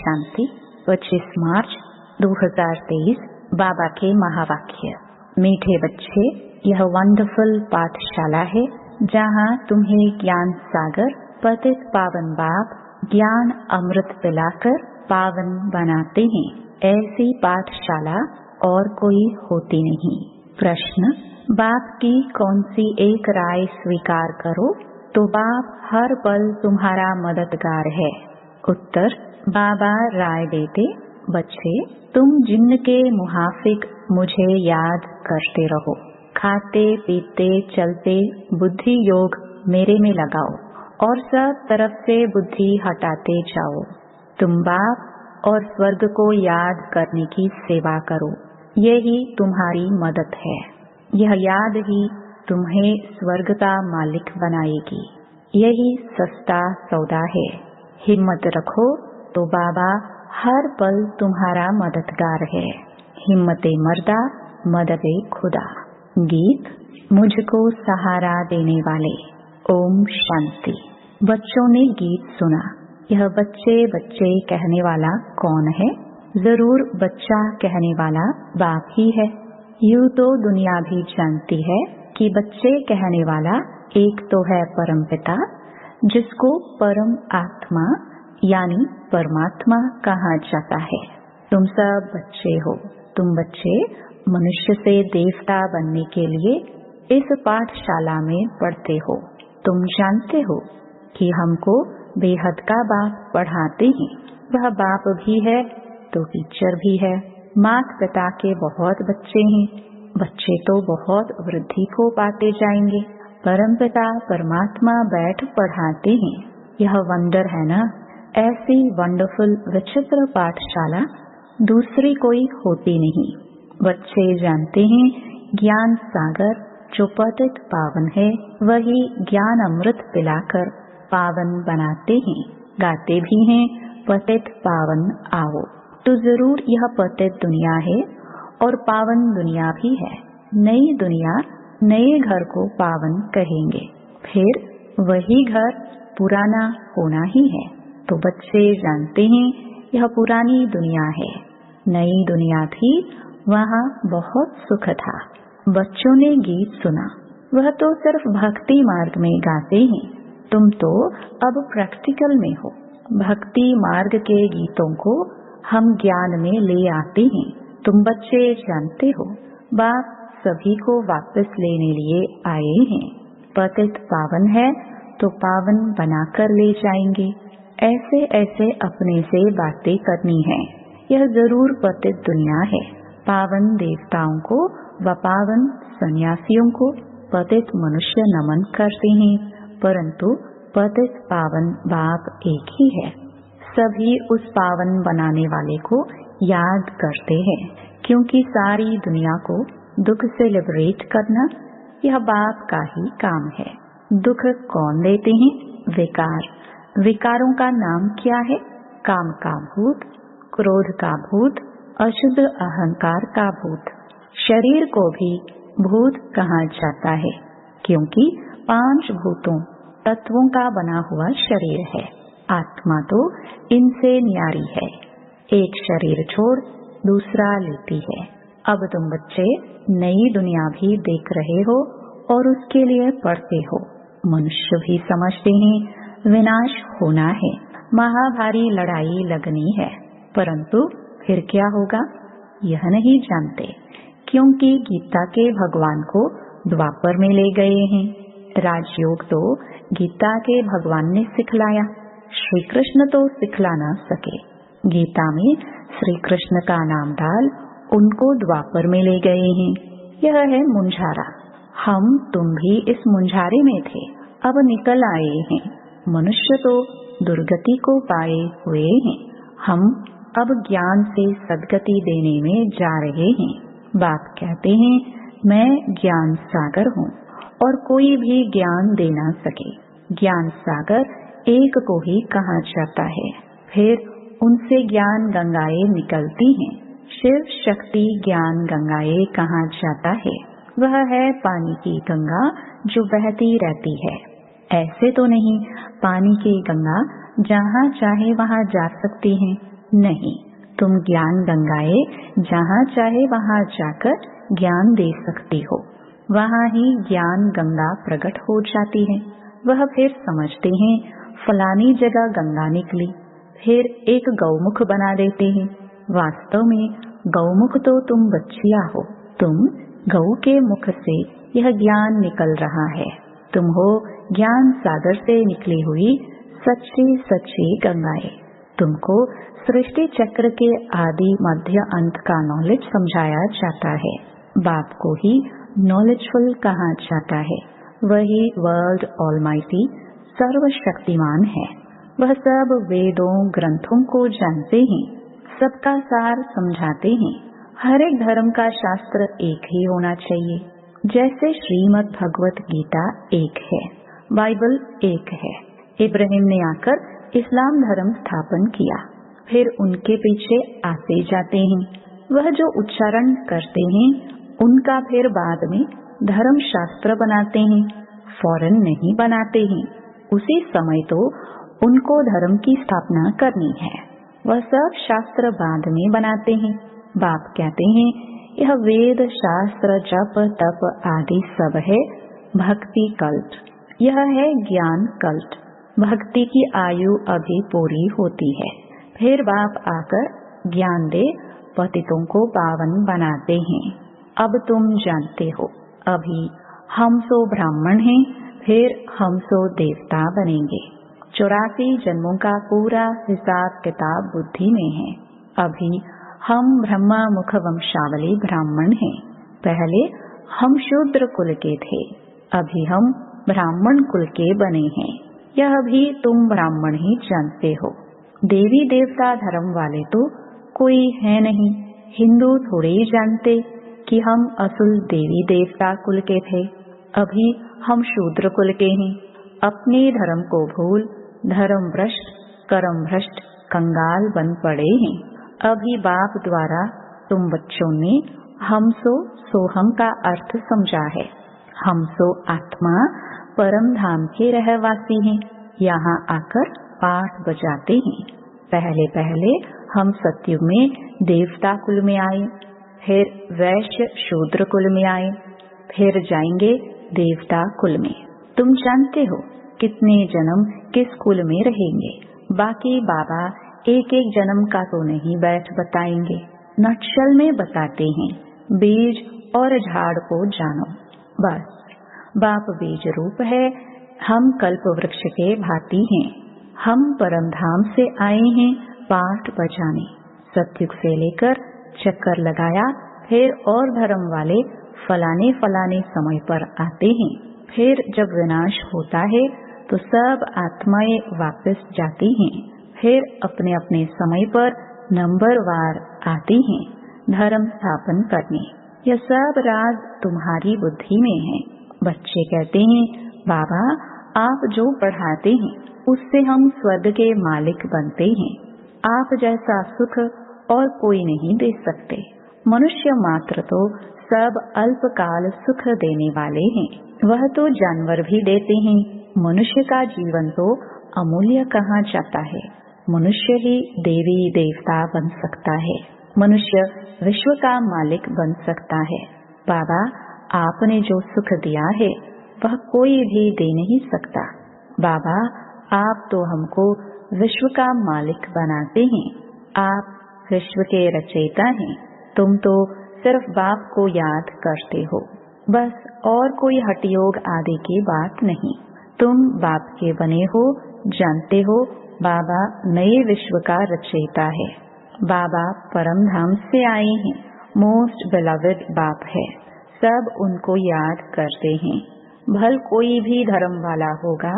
शांति 25 मार्च 2023। बाबा के महावाक्य। मीठे बच्चे, यह वंडरफुल पाठशाला है जहाँ तुम्हें ज्ञान सागर पतित पावन बाप ज्ञान अमृत पिलाकर पावन बनाते हैं। ऐसी पाठशाला और कोई होती नहीं। प्रश्न, बाप की कौन सी एक राय स्वीकार करो तो बाप हर पल तुम्हारा मददगार है। उत्तर, बाबा राय देते, बच्चे तुम जिन्न के मुहाफिक मुझे याद करते रहो। खाते पीते चलते बुद्धि योग मेरे में लगाओ और सब तरफ से बुद्धि हटाते जाओ। तुम बाप और स्वर्ग को याद करने की सेवा करो, यही तुम्हारी मदद है। यह याद ही तुम्हें स्वर्ग का मालिक बनाएगी। यही सस्ता सौदा है। हिम्मत रखो तो बाबा हर पल तुम्हारा मददगार है। हिम्मते मर्दा मददे खुदा। गीत मुझको सहारा देने वाले। ओम शांति। बच्चों ने गीत सुना। यह बच्चे बच्चे कहने वाला कौन है? जरूर बच्चा कहने वाला बाप ही है। यूं तो दुनिया भी जानती है कि बच्चे कहने वाला एक तो है परमपिता, जिसको परम आत्मा यानी परमात्मा कहा जाता है। तुम सब बच्चे हो। तुम बच्चे मनुष्य से देवता बनने के लिए इस पाठशाला में पढ़ते हो। तुम जानते हो कि हमको बेहद का बाप पढ़ाते हैं। वह बाप भी है तो टीचर भी है। माता पिता के बहुत बच्चे हैं। बच्चे तो बहुत वृद्धि को पाते जाएंगे। परमपिता परमात्मा बैठ पढ़ाते हैं। यह वंडर है ना। ऐसी वंडरफुल विचित्र पाठशाला दूसरी कोई होती नहीं। बच्चे जानते हैं ज्ञान सागर जो पतित पावन है वही ज्ञान अमृत पिलाकर पावन बनाते हैं। गाते भी हैं पतित पावन आओ। तो जरूर यह पतित दुनिया है और पावन दुनिया भी है। नई दुनिया नए घर को पावन कहेंगे। फिर वही घर पुराना होना ही है। तो बच्चे जानते हैं यह पुरानी दुनिया है। नई दुनिया थी, वहाँ बहुत सुख था। बच्चों ने गीत सुना। वह तो सिर्फ भक्ति मार्ग में गाते हैं। तुम तो अब प्रैक्टिकल में हो। भक्ति मार्ग के गीतों को हम ज्ञान में ले आते हैं। तुम बच्चे जानते हो बाप सभी को वापस लेने लिए आए हैं। पतित पावन है तो पावन बनाकर ले जाएंगे। ऐसे ऐसे अपने से बातें करनी है। यह जरूर पतित दुनिया है। पावन देवताओं को व पावन सन्यासियों को पतित मनुष्य नमन करते हैं, परंतु पतित पावन बाप एक ही है। सभी उस पावन बनाने वाले को याद करते हैं, क्योंकि सारी दुनिया को दुख से लिबरेट करना यह बाप का ही काम है। दुख कौन देते हैं? विकार। विकारों का नाम क्या है? काम का भूत, क्रोध का भूत, अशुद्ध अहंकार का भूत। शरीर को भी भूत कहा जाता है, क्योंकि 5 भूतों तत्वों का बना हुआ शरीर है। आत्मा तो इनसे न्यारी है। एक शरीर छोड़ दूसरा लेती है। अब तुम बच्चे नई दुनिया भी देख रहे हो और उसके लिए पढ़ते हो। मनुष्य भी समझते हैं विनाश होना है, महाभारी लड़ाई लगनी है, परंतु फिर क्या होगा यह नहीं जानते, क्योंकि गीता के भगवान को द्वापर में ले गए हैं। राजयोग तो गीता के भगवान ने सिखलाया। श्री कृष्ण तो सिखला ना सके। गीता में श्री कृष्ण का नाम डाल उनको द्वापर में ले गए हैं। यह है मुंझारा। हम तुम भी इस मुंझारे में थे, अब निकल आए हैं। मनुष्य तो दुर्गति को पाए हुए हैं। हम अब ज्ञान से सद्गति देने में जा रहे हैं। बाप कहते हैं मैं ज्ञान सागर हूँ और कोई भी ज्ञान दे ना सके। ज्ञान सागर एक को ही कहा जाता है। फिर उनसे ज्ञान गंगाएं निकलती हैं। शिव शक्ति ज्ञान गंगाएं कहा जाता है। वह है पानी की गंगा जो बहती रहती है। ऐसे तो नहीं पानी की गंगा जहाँ चाहे वहाँ जा सकती है। नहीं, तुम ज्ञान गंगाए जहाँ चाहे वहाँ जाकर ज्ञान दे सकती हो। वहाँ ही ज्ञान गंगा प्रकट हो जाती है। वह फिर समझते हैं फलानी जगह गंगा निकली, फिर एक गौमुख बना देते हैं। वास्तव में गौमुख तो तुम बच्चियां हो, तुम गौ के मुख से यह ज्ञान निकल रहा है। तुम हो ज्ञान सागर से निकली हुई सच्ची सच्ची गंगाएं। तुमको सृष्टि चक्र के आदि मध्य अंत का नॉलेज समझाया जाता है। बाप को ही नॉलेजफुल कहा जाता है। वही वर्ल्ड ऑलमाइटी सर्वशक्तिमान है। वह सब वेदों ग्रंथों को जानते हैं, सबका सार समझाते हैं। हर एक धर्म का शास्त्र एक ही होना चाहिए। जैसे श्रीमद् भगवत गीता एक है, बाइबल एक है। इब्राहिम ने आकर इस्लाम धर्म स्थापन किया, फिर उनके पीछे आते जाते हैं। वह जो उच्चारण करते हैं उनका फिर बाद में धर्म शास्त्र बनाते हैं, फौरन नहीं बनाते हैं। उसी समय तो उनको धर्म की स्थापना करनी है। वह सब शास्त्र बाद में बनाते हैं। बाप कहते हैं यह वेद शास्त्र जप तप आदि सब है भक्ति कल्ट, यह है ज्ञान कल्ट। भक्ति की आयु अभी पूरी होती है, फिर बाप आकर ज्ञान दे पतितों को पावन बनाते हैं। अब तुम जानते हो, अभी हम सो ब्राह्मण हैं, फिर हम सो देवता बनेंगे। 84 जन्मों का पूरा हिसाब किताब बुद्धि में है। अभी हम ब्रह्मा मुख वंशावली ब्राह्मण हैं। पहले हम शूद्र कुल के थे, अभी हम ब्राह्मण कुल के बने हैं। यह भी तुम ब्राह्मण ही जानते हो। देवी देवता धर्म वाले तो कोई है नहीं। हिंदू थोड़े ही जानते कि हम असुल देवी देवता कुल के थे, अभी हम शूद्र कुल के हैं। अपने धर्म को भूल धर्म भ्रष्ट कर्म भ्रष्ट कंगाल बन पड़े हैं। अभी बाप द्वारा तुम बच्चों ने हम सो सोहम का अर्थ समझा है। हम सो आत्मा परम धाम के रहवासी हैं। यहाँ आकर पाठ बजाते हैं। पहले पहले हम सत्युग में देवता कुल में आए, फिर वैश्य शूद्र कुल में आए, फिर जाएंगे देवता कुल में। तुम जानते हो कितने जन्म किस कुल में रहेंगे। बाकी बाबा एक एक जन्म का तो नहीं बैठ बताएंगे, नक्शल में बताते हैं। बीज और झाड़ को जानो बस। बाप बीज रूप है, हम कल्प वृक्ष के भांति हैं। हम परम धाम से आए हैं पाठ बजाने। सत्युग से लेकर चक्कर लगाया, फिर और धर्म वाले फलाने फलाने समय पर आते हैं। फिर जब विनाश होता है तो सब आत्माएं वापस जाती हैं, फिर अपने अपने समय पर नंबरवार आती हैं धर्म स्थापन करने। यह सब राज तुम्हारी बुद्धि में है। बच्चे कहते हैं बाबा आप जो पढ़ाते हैं उससे हम स्वर्ग के मालिक बनते हैं। आप जैसा सुख और कोई नहीं दे सकते। मनुष्य मात्र तो सब अल्पकाल सुख देने वाले हैं। वह तो जानवर भी देते हैं। मनुष्य का जीवन तो अमूल्य कहा जाता है। मनुष्य ही देवी देवता बन सकता है। मनुष्य विश्व का मालिक बन सकता है। बाबा आपने जो सुख दिया है वह कोई भी दे नहीं सकता। बाबा आप तो हमको विश्व का मालिक बनाते हैं। आप विश्व के रचयिता हैं। तुम तो सिर्फ बाप को याद करते हो बस, और कोई हठयोग आदि की बात नहीं। तुम बाप के बने हो, जानते हो बाबा नए विश्व का रचयिता है। बाबा परम धाम से आए हैं। मोस्ट बिलवेड बाप है। सब उनको याद करते हैं। भल कोई भी धर्म वाला होगा,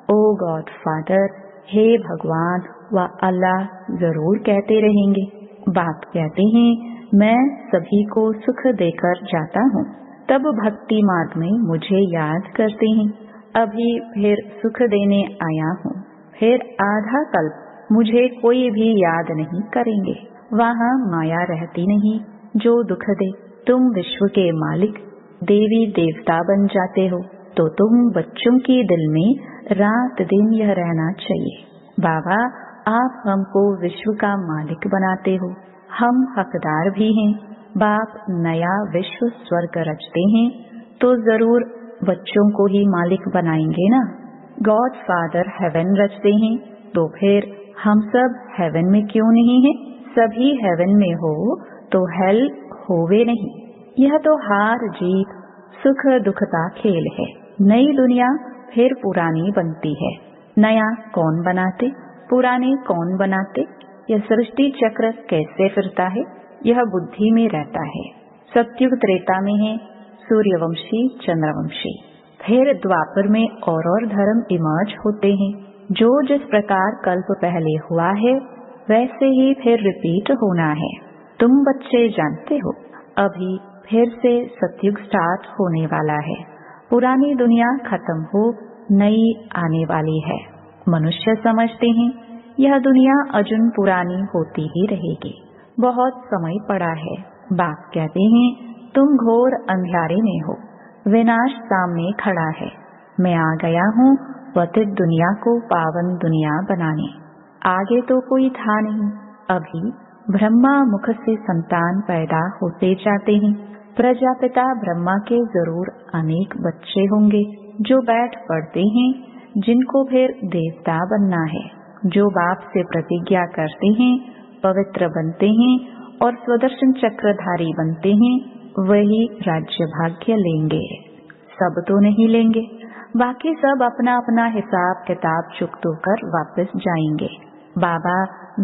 ओ गॉड फादर, हे भगवान व अल्लाह जरूर कहते रहेंगे। बाप कहते हैं मैं सभी को सुख देकर जाता हूँ। तब भक्ति मार्ग में मुझे याद करते हैं। अभी फिर सुख देने आया हूँ, फिर आधा कल्प मुझे कोई भी याद नहीं करेंगे। वहाँ माया रहती नहीं जो दुख दे। तुम विश्व के मालिक देवी देवता बन जाते हो तो तुम बच्चों के दिल में रात दिन यह रहना चाहिए। बाबा आप हमको विश्व का मालिक बनाते हो, हम हकदार भी हैं। बाप नया विश्व स्वर्ग रचते हैं तो जरूर बच्चों को ही मालिक बनाएंगे ना। गॉड फादर हेवन रचते हैं तो फिर हम सब हेवन में क्यों नहीं हैं? सभी हेवन में हो तो हेल होवे नहीं। यह तो हार जीत सुख दुख का खेल है। नई दुनिया फिर पुरानी बनती है। नया कौन बनाते, पुराने कौन बनाते? यह सृष्टि चक्र कैसे फिरता है? यह बुद्धि में रहता है। सतयुग त्रेता में है सूर्यवंशी चंद्रवंशी, फिर द्वापर में और धर्म इमर्ज होते हैं। जो जिस प्रकार कल्प पहले हुआ है वैसे ही फिर रिपीट होना है। तुम बच्चे जानते हो अभी फिर से सतयुग स्टार्ट होने वाला है। पुरानी दुनिया खत्म हो नई आने वाली है। मनुष्य समझते हैं यह दुनिया अजुन पुरानी होती ही रहेगी, बहुत समय पड़ा है। बाप कहते हैं तुम घोर अंधियारे में हो, विनाश सामने खड़ा है। मैं आ गया हूँ पतित दुनिया को पावन दुनिया बनाने। आगे तो कोई था नहीं। अभी ब्रह्मा मुख से संतान पैदा होते जाते हैं। प्रजापिता ब्रह्मा के जरूर अनेक बच्चे होंगे जो बैठ पढ़ते हैं, जिनको फिर देवता बनना है। जो बाप से प्रतिज्ञा करते हैं, पवित्र बनते हैं और स्वदर्शन चक्रधारी बनते हैं, वही राज्य भाग्य लेंगे। सब तो नहीं लेंगे, बाकी सब अपना अपना हिसाब किताब चुकतो कर वापस जाएंगे। बाबा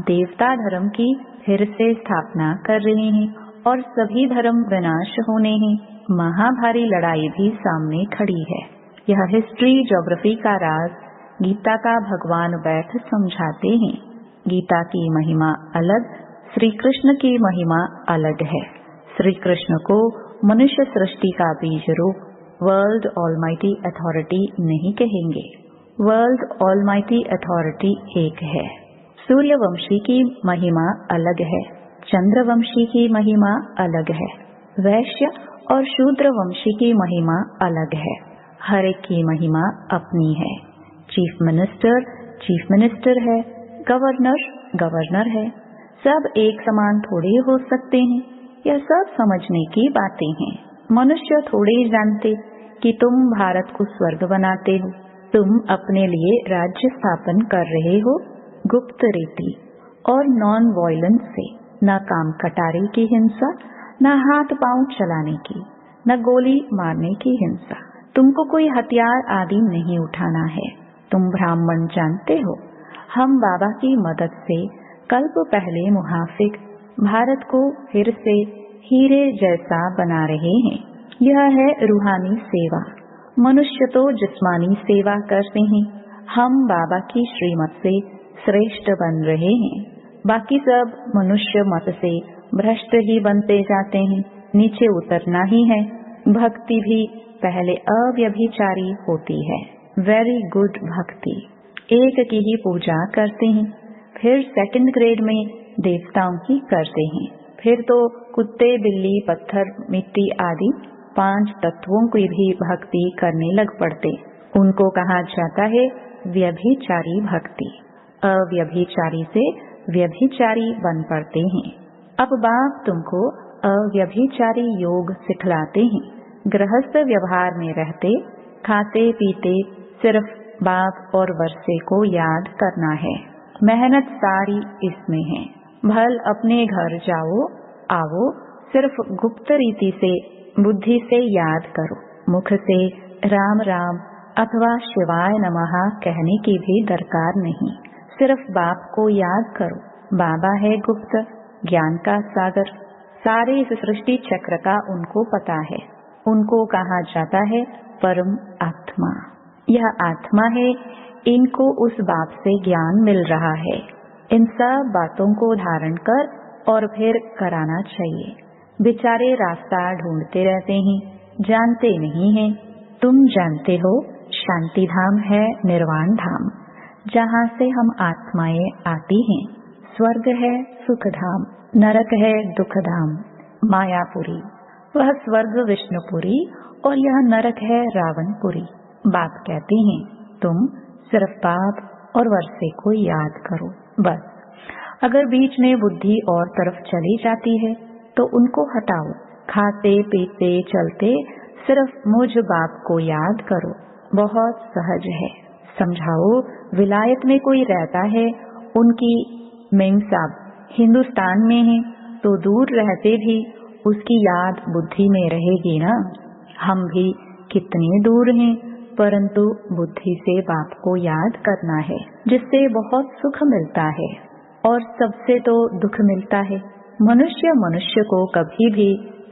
देवता धर्म की फिर से स्थापना कर रहे हैं और सभी धर्म विनाश होने हैं। महाभारी लड़ाई भी सामने खड़ी है। यह हिस्ट्री ज्योग्राफी का राज गीता का भगवान बैठ समझाते हैं। गीता की महिमा अलग, श्री कृष्ण की महिमा अलग है। श्री कृष्ण को मनुष्य सृष्टि का बीज रूप वर्ल्ड ऑलमाइटी अथॉरिटी नहीं कहेंगे। वर्ल्ड ऑलमाइटी अथॉरिटी एक है। सूर्यवंशी की महिमा अलग है, चंद्रवंशी की महिमा अलग है, वैश्य और शूद्र वंशी की महिमा अलग है। हर एक की महिमा अपनी है। चीफ मिनिस्टर है, गवर्नर गवर्नर है। सब एक समान थोड़े हो सकते हैं। यह सब समझने की बातें हैं। मनुष्य थोड़े ही जानते कि तुम भारत को स्वर्ग बनाते हो। तुम अपने लिए राज्य स्थापन कर रहे हो गुप्त रीति और नॉन वायलेंस से। न काम कटारे की हिंसा, न हाथ पांव चलाने की, न गोली मारने की हिंसा। तुमको कोई हथियार आदि नहीं उठाना है। तुम ब्राह्मण जानते हो, हम बाबा की मदद से कल्प पहले मुहाफिक भारत को फिर से हीरे जैसा बना रहे हैं। यह है रूहानी सेवा। मनुष्य तो जिस्मानी सेवा करते हैं। हम बाबा की श्रीमत से श्रेष्ठ बन रहे हैं। बाकी सब मनुष्य मत से भ्रष्ट ही बनते जाते हैं। नीचे उतरना ही है। भक्ति भी पहले अव्यभिचारी होती है। वेरी गुड भक्ति। एक की ही पूजा करते हैं, फिर सेकंड ग्रेड में देवताओं की करते हैं। फिर तो कुत्ते बिल्ली पत्थर मिट्टी आदि 5 तत्वों की भी भक्ति करने लग पड़ते। उनको कहा जाता है व्यभिचारी भक्ति। अव्यभिचारी से व्यभिचारी बन पड़ते हैं। अब बाप तुमको अव्यभिचारी योग सिखलाते हैं। गृहस्थ व्यवहार में रहते खाते पीते सिर्फ बाप और वर्षे को याद करना है। मेहनत सारी इसमें है। भल अपने घर जाओ आओ, सिर्फ गुप्त रीति से बुद्धि से याद करो। मुख से राम राम अथवा शिवाय नमः कहने की भी दरकार नहीं। सिर्फ बाप को याद करो। बाबा है गुप्त ज्ञान का सागर। सारे इस सृष्टि चक्र का उनको पता है। उनको कहा जाता है परम आत्मा। यह आत्मा है, इनको उस बाप से ज्ञान मिल रहा है। इन सब बातों को धारण कर और फिर कराना चाहिए। बेचारे रास्ता ढूंढते रहते हैं, जानते नहीं हैं। तुम जानते हो शांति धाम है निर्वाण धाम, जहाँ से हम आत्माएं आती हैं। स्वर्ग है सुख धाम, नरक है दुख धाम। मायापुरी वह स्वर्ग विष्णुपुरी और यह नरक है रावणपुरी। बाप कहते हैं तुम सिर्फ बाप और वर्षे को याद करो। बस अगर बीच में बुद्धि और तरफ चली जाती है तो उनको हटाओ। खाते पीते चलते सिर्फ मुझ बाप को याद करो। बहुत सहज है। समझाओ, विलायत में कोई रहता है, उनकी मेम साहब हिंदुस्तान में है, तो दूर रहते भी उसकी याद बुद्धि में रहेगी ना। हम भी कितने दूर हैं, परंतु बुद्धि से बाप को याद करना है, जिससे बहुत सुख मिलता है। और सबसे तो दुख मिलता है। मनुष्य मनुष्य को कभी भी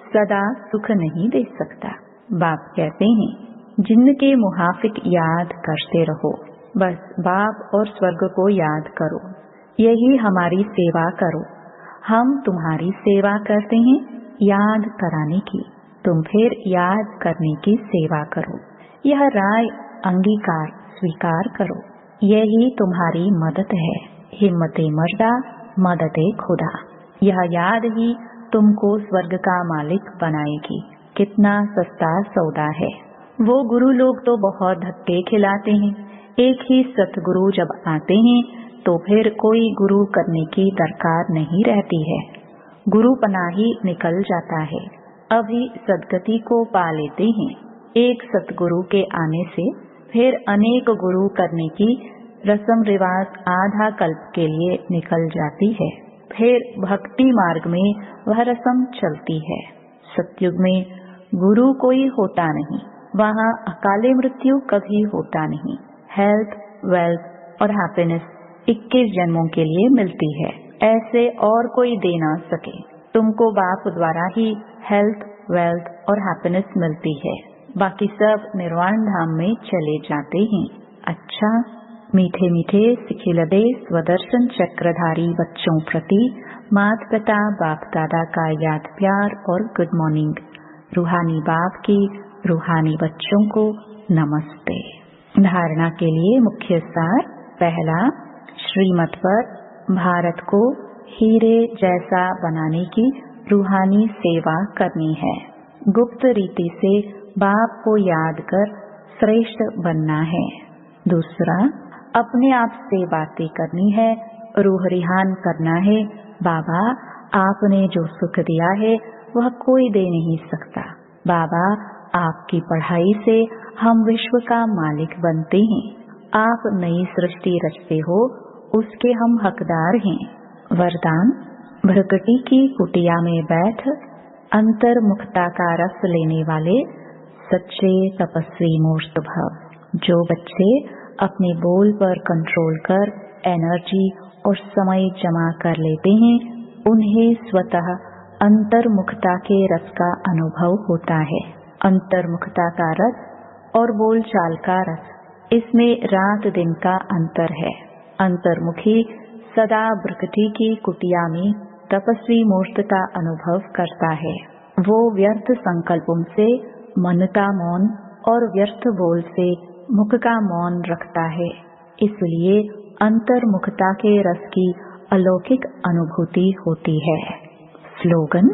सदा सुख नहीं दे सकता। बाप कहते हैं, जिनके मुहाफिक याद करते रहो। बस बाप और स्वर्ग को याद करो, यही हमारी सेवा करो। हम तुम्हारी सेवा करते हैं याद कराने की, तुम फिर याद करने की सेवा करो। यह राय अंगीकार स्वीकार करो, यही तुम्हारी मदद है। हिम्मते मर्दा मददे खुदा। यह याद ही तुमको स्वर्ग का मालिक बनाएगी। कितना सस्ता सौदा है। वो गुरु लोग तो बहुत धक्के खिलाते हैं। एक ही सतगुरु जब आते हैं तो फिर कोई गुरु करने की दरकार नहीं रहती है। गुरु पनाही निकल जाता है। अभी सदगति को पा लेते हैं। एक सतगुरु के आने से फिर अनेक गुरु करने की रस्म रिवाज आधा कल्प के लिए निकल जाती है। फिर भक्ति मार्ग में वह रस्म चलती है। सतयुग में गुरु कोई होता नहीं, वहाँ अकाले मृत्यु कभी होता नहीं। हेल्थ, वेल्थ और हैप्पीनेस 21 जन्मों के लिए मिलती है, ऐसे और कोई दे ना सके। तुमको बाप द्वारा ही हेल्थ, वेल्थ और हैप्पीनेस मिलती है। बाकी सब निर्वाण धाम में चले जाते हैं। अच्छा, मीठे मीठे सिखिलदे स्वदर्शन चक्रधारी बच्चों प्रति मात पिता बाप दादा का याद प्यार और गुड मॉर्निंग। रूहानी बाप की रूहानी बच्चों को नमस्ते। धारणा के लिए मुख्य सार। पहला, श्रीमत पर भारत को हीरे जैसा बनाने की रूहानी सेवा करनी है। गुप्त रीति से बाप को याद कर श्रेष्ठ बनना है। दूसरा, अपने आप से बातें करनी है, रूह रिहान करना है। बाबा, आपने जो सुख दिया है वह कोई दे नहीं सकता। बाबा, आपकी पढ़ाई से हम विश्व का मालिक बनते हैं। आप नई सृष्टि रचते हो, उसके हम हकदार हैं। वरदान, भृगटी की कुटिया में बैठ अंतर्मुखता का रस लेने वाले सच्चे तपस्वी मूर्त भव। जो बच्चे अपने बोल पर कंट्रोल कर एनर्जी और समय जमा कर लेते हैं, उन्हें स्वतः अंतर्मुखता के रस का अनुभव होता है। अंतर्मुखता का रस और बोलचाल का रस, इसमें रात दिन का अंतर है। अंतर्मुखी सदा भृगटी की कुटिया में तपस्वी मूर्त का अनुभव करता है। वो व्यर्थ संकल्पों से मन का मौन और व्यर्थ बोल से मुख का मौन रखता है। इसलिए अंतर्मुखता के रस की अलौकिक अनुभूति होती है। स्लोगन,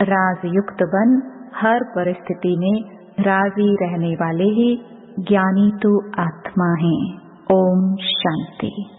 राजयुक्त बन हर परिस्थिति में राजी रहने वाले ही ज्ञानी तो आत्मा हैं। ओम शांति।